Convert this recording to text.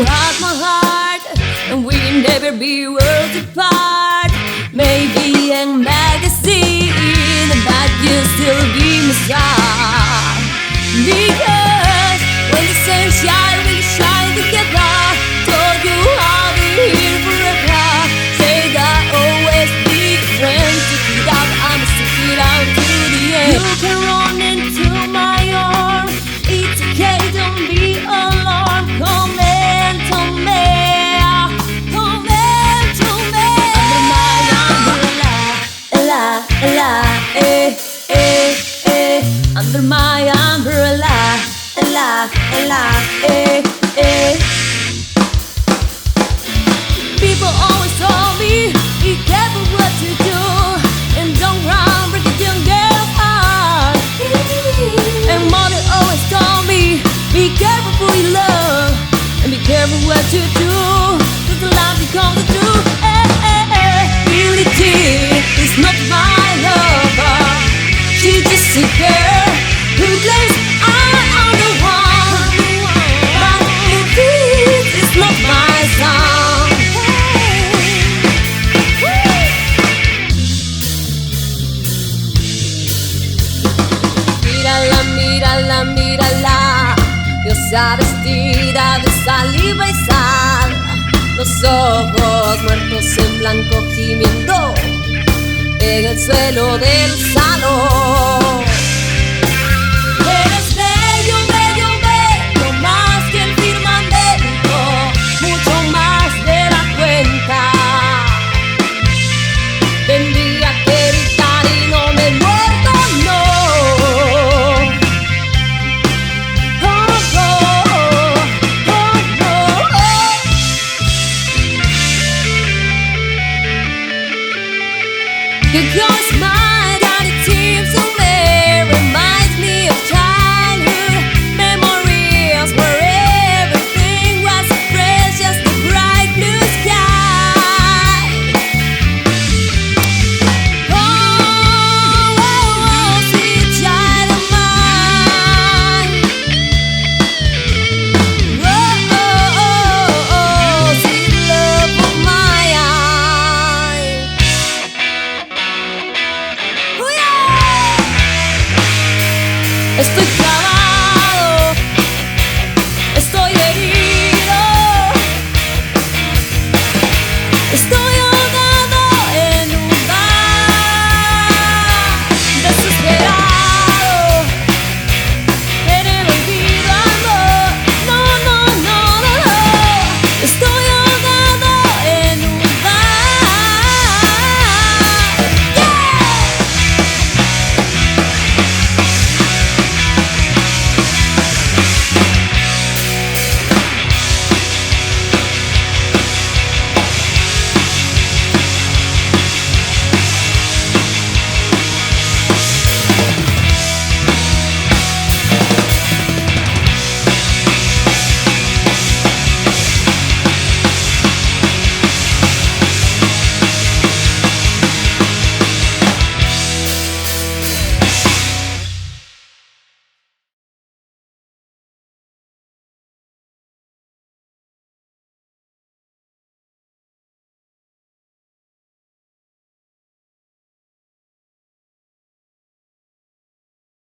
have my heart, and we'll never be worlds apart. Maybe in magazine, but you'll still be my star. Because when the sunshine will shine together, told you I'll be here forever. Say that always be friends. Stick it out, I'm stick it out to the end. You can run into my arms. It's okay, don't be alarmed. Come into me, come into me. Under my umbrella, la, la, under my umbrella, la, People always told me, be careful what you do, and don't run, break it, don't get apart. And mother always told me, be careful who you love, and be careful what you do, cause the love becomes the truth. Reality is not my lover, she's just a girl who claims I'm the one, but this is not my song. Mírala, mírala, mírala, diosa vestida de saliva y sal, los ojos muertos en blanco gimiendo en el suelo del salón.